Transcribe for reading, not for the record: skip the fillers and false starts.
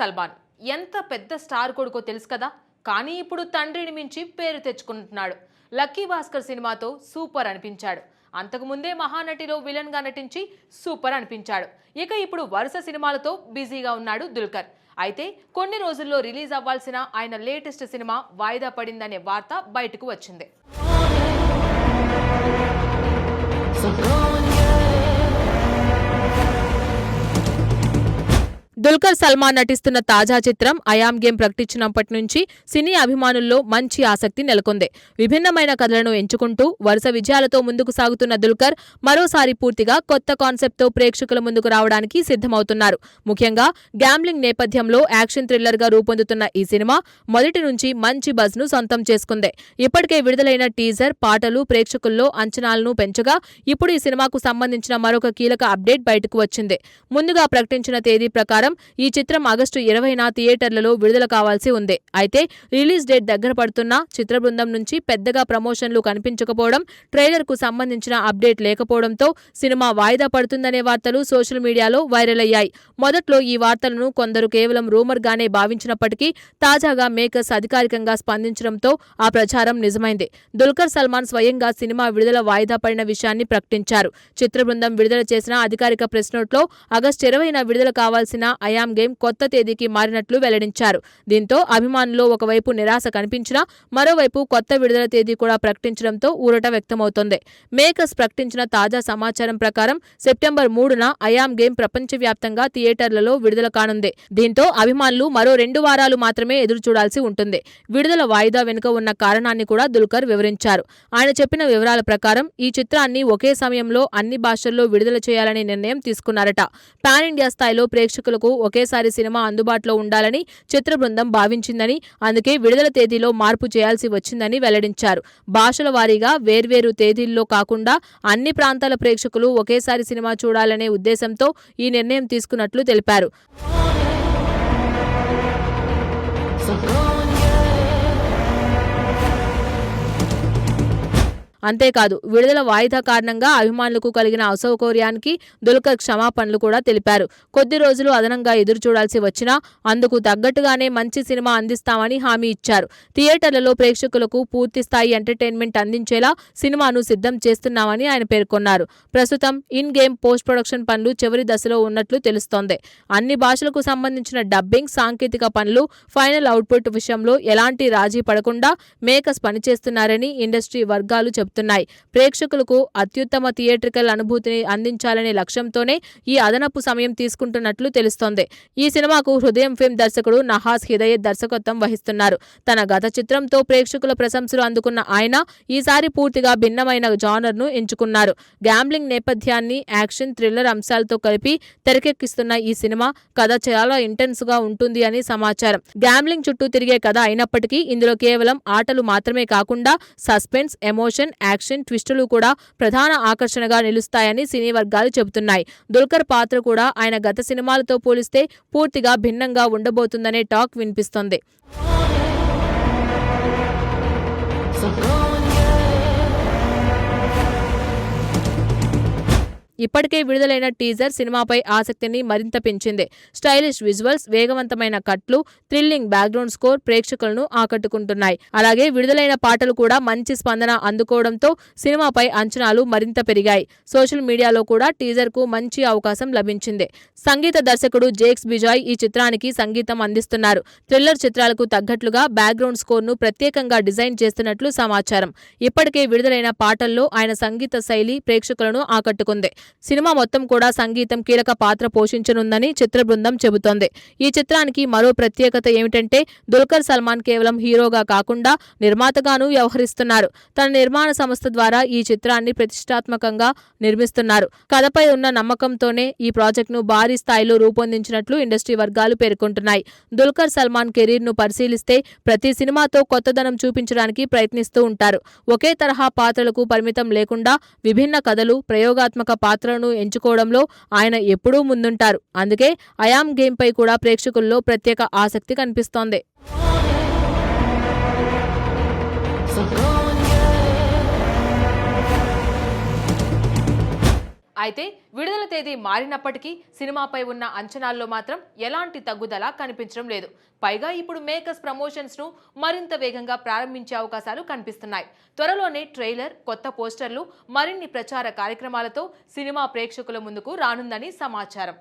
సల్మాన్ ఎంత పెద్ద స్టార్ కొడుకో తెలుసు కదా. కానీ ఇప్పుడు తండ్రిని మించి పేరు తెచ్చుకుంటున్నాడు. లక్కీ భాస్కర్ సినిమాతో సూపర్ అనిపించాడు. అంతకుముందే మహానటిలో విలన్ గా నటించి సూపర్ అనిపించాడు. ఇక ఇప్పుడు వరుస సినిమాలతో బిజీగా ఉన్నాడు దుల్కర్. అయితే కొన్ని రోజుల్లో రిలీజ్ అవ్వాల్సిన ఆయన లేటెస్ట్ సినిమా వాయిదా పడిందనే వార్త బయటకు వచ్చింది. దుల్కర్ సల్మాన్ నటిస్తున్న తాజా చిత్రం ఐయామ్ గేమ్ ప్రకటించినప్పటి నుంచి సినీ అభిమానుల్లో మంచి ఆసక్తి నెలకొంది. విభిన్నమైన కథలను ఎంచుకుంటూ వరుస విజయాలతో ముందుకు సాగుతున్న దుల్కర్ మరోసారి పూర్తిగా కొత్త కాన్సెప్ట్తో ప్రేక్షకుల ముందుకు రావడానికి సిద్ధమవుతున్నారు. ముఖ్యంగా గ్యాంబ్లింగ్ నేపథ్యంలో యాక్షన్ థ్రిల్లర్ గా రూపొందుతున్న ఈ సినిమా మొదటి నుంచి మంచి బజ్ ను సొంతం చేసుకుంది. ఇప్పటికే విడుదలైన టీజర్, పాటలు ప్రేక్షకుల్లో అంచనాలను పెంచగా ఇప్పుడు ఈ సినిమాకు సంబంధించిన మరొక కీలక అప్డేట్ బయటకు వచ్చింది. ముందుగా ప్రకటించిన తేదీ ప్రకారం ఈ చిత్రం ఆగస్టు 20న థియేటర్లలో విడుదల కావాల్సి ఉంది. అయితే రిలీజ్ డేట్ దగ్గర పడుతున్నా చిత్ర బృందం నుంచి పెద్దగా ప్రమోషన్లు కనిపించకపోవడం, ట్రైలర్ కు సంబంధించిన అప్డేట్ లేకపోవడంతో సినిమా వాయిదా పడుతుందనే వార్తలు సోషల్ మీడియాలో వైరల్ అయ్యాయి. మొదట్లో ఈ వార్తలను కొందరు కేవలం రూమర్ గానే భావించినప్పటికీ తాజాగా మేకర్స్ అధికారికంగా స్పందించడంతో ఆ ప్రచారం నిజమైంది. దుల్కర్ సల్మాన్ స్వయంగా సినిమా విడుదల వాయిదా పడిన విషయాన్ని ప్రకటించారు. చిత్ర బృందం విడుదల చేసిన అధికారిక ప్రెస్ నోట్లో ఆగస్టు 20న విడుదల కావాల్సిన ఐయామ్ గేమ్ కొత్త తేదీకి మారినట్లు వెల్లడించారు. దీంతో అభిమానుల్లో ఒకవైపు నిరాశ కనిపించినా మరోవైపు కొత్త విడుదల తేదీ కూడా ప్రకటించడంతో ఊరట వ్యక్తమవుతోంది. మేకర్స్ ప్రకటించిన తాజా సమాచారం ప్రకారం సెప్టెంబర్ 3న ఐయామ్ గేమ్ ప్రపంచవ్యాప్తంగా థియేటర్లలో విడుదల కానుంది. దీంతో అభిమానులు మరో 2 వారాలు మాత్రమే ఎదురు చూడాల్సి ఉంటుంది. విడుదల వాయిదా వెనుక ఉన్న కారణాన్ని కూడా దుల్కర్ వివరించారు. ఆయన చెప్పిన వివరాల ప్రకారం ఈ చిత్రాన్ని ఒకే సమయంలో అన్ని భాషల్లో విడుదల చేయాలనే నిర్ణయం తీసుకున్నారట. పాన్ ఇండియా స్థాయిలో ప్రేక్షకులకు ఒకేసారి సినిమా అందుబాటులో ఉండాలని చిత్ర బృందం భావించిందని, అందుకే విడుదల తేదీలో మార్పు చేయాల్సి వచ్చిందని వెల్లడించారు. భాషల వారీగా వేర్వేరు తేదీల్లో కాకుండా అన్ని ప్రాంతాల ప్రేక్షకులు ఒకేసారి సినిమా చూడాలనే ఉద్దేశంతో ఈ నిర్ణయం తీసుకున్నట్లు తెలిపారు. అంతేకాదు విడుదల వాయిదా కారణంగా అభిమానులకు కలిగిన అసౌకర్యానికి దుల్కర్ క్షమాపణలు కూడా తెలిపారు. కొద్ది రోజులు అదనంగా ఎదురు చూడాల్సి వచ్చినా అందుకు తగ్గట్టుగానే మంచి సినిమా అందిస్తామని హామీ ఇచ్చారు. థియేటర్లలో ప్రేక్షకులకు పూర్తి స్థాయి ఎంటర్టైన్మెంట్ అందించేలా సినిమాను సిద్ధం చేస్తున్నామని ఆయన పేర్కొన్నారు. ప్రస్తుతం ఇన్ గేమ్ పోస్ట్ ప్రొడక్షన్ పనులు చివరి దశలో ఉన్నట్లు తెలుస్తోంది. అన్ని భాషలకు సంబంధించిన డబ్బింగ్, సాంకేతిక పనులు, ఫైనల్ అవుట్పుట్ విషయంలో ఎలాంటి రాజీ పడకుండా మేకర్స్ పనిచేస్తున్నారని ఇండస్ట్రీ వర్గాలు చెబుతున్నాయి. ప్రేక్షకులకు అత్యుత్తమ థియేట్రికల్ అనుభూతిని అందించాలనే లక్ష్యంతోనే ఈ అదనపు సమయం తీసుకుంటున్నట్లు తెలుస్తోంది. ఈ సినిమాకు హృదయం ఫిల్మ్ దర్శకుడు నహాస్ హిదయత్ దర్శకత్వం వహిస్తున్నారు. తన గత చిత్రంతో ప్రేక్షకుల ప్రశంసలు అందుకున్న ఆయన ఈసారి పూర్తిగా భిన్నమైన జానర్ ను ఎంచుకున్నారు. గ్యాంబ్లింగ్ నేపథ్యాన్ని యాక్షన్ థ్రిల్లర్ అంశాలతో కలిపి తెరకెక్కిస్తున్న ఈ సినిమా కథ చాలా ఇంటెన్స్ గా ఉంటుంది అని సమాచారం. గ్యాంబ్లింగ్ చుట్టూ తిరిగే కథ అయినప్పటికీ ఇందులో కేవలం ఆటలు మాత్రమే కాకుండా సస్పెన్స్, ఎమోషన్, యాక్షన్ ట్విస్టులు కూడా ప్రధాన ఆకర్షణగా నిలుస్తాయని సినీ వర్గాలు చెబుతున్నాయి. దుల్కర్ పాత్ర కూడా ఆయన గత సినిమాలతో పోలిస్తే పూర్తిగా భిన్నంగా ఉండబోతుందనే టాక్ వినిపిస్తోంది. ఇప్పటికే విడుదలైన టీజర్ సినిమాపై ఆసక్తిని మరింత పెంచింది. స్టైలిష్ విజువల్స్, వేగవంతమైన కట్లు, థ్రిల్లింగ్ బ్యాక్గ్రౌండ్ స్కోర్ ప్రేక్షకులను ఆకట్టుకుంటున్నాయి. అలాగే విడుదలైన పాటలు కూడా మంచి స్పందన అందుకోవడంతో సినిమాపై అంచనాలు మరింత పెరిగాయి. సోషల్ మీడియాలో కూడా టీజర్ కు మంచి అవకాశం లభించింది. సంగీత దర్శకుడు జేక్స్ బిజాయ్ ఈ చిత్రానికి సంగీతం అందిస్తున్నారు. థ్రిల్లర్ చిత్రాలకు తగ్గట్లుగా బ్యాక్గ్రౌండ్ స్కోర్ ను ప్రత్యేకంగా డిజైన్ చేస్తున్నట్లు సమాచారం. ఇప్పటికే విడుదలైన పాటల్లో ఆయన సంగీత శైలి ప్రేక్షకులను ఆకట్టుకుంది. సినిమా మొత్తం కూడా సంగీతం కీలక పాత్ర పోషించనుందని చిత్ర బృందం చెబుతోంది. ఈ చిత్రానికి మరో ప్రత్యేకత ఏమిటంటే దుల్కర్ సల్మాన్ కేవలం హీరోగా కాకుండా నిర్మాతగానూ వ్యవహరిస్తున్నారు. తన నిర్మాణ సంస్థ ద్వారా ఈ చిత్రాన్ని ప్రతిష్టాత్మకంగా నిర్మిస్తున్నారు. కథపై ఉన్న నమ్మకంతోనే ఈ ప్రాజెక్టును భారీ స్థాయిలో రూపొందించినట్లు ఇండస్ట్రీ వర్గాలు పేర్కొంటున్నాయి. దుల్కర్ సల్మాన్ కెరీర్ ను పరిశీలిస్తే ప్రతి సినిమాతో కొత్తదనం చూపించడానికి ప్రయత్నిస్తూ ఉంటారు. ఒకే తరహా పాత్రలకు పరిమితం లేకుండా విభిన్న కథలు, ప్రయోగాత్మక పాత్రలను ఎంచుకోవడంలో ఆయన ఎప్పుడూ ముందుంటారు. అందుకే ఐయామ్ గేమ్ పై కూడా ప్రేక్షకుల్లో ప్రత్యేక ఆసక్తి కనిపిస్తోంది. అయితే విడుదల తేదీ మారినప్పటికీ సినిమాపై ఉన్న అంచనాల్లో మాత్రం ఎలాంటి తగ్గుదల కనిపించడం లేదు. పైగా ఇప్పుడు మేకర్స్ ప్రమోషన్స్ ను మరింత వేగంగా ప్రారంభించే అవకాశాలు కనిపిస్తున్నాయి. త్వరలోనే ట్రైలర్, కొత్త పోస్టర్లు, మరిన్ని ప్రచార కార్యక్రమాలతో సినిమా ప్రేక్షకుల ముందుకు రానుందని సమాచారం.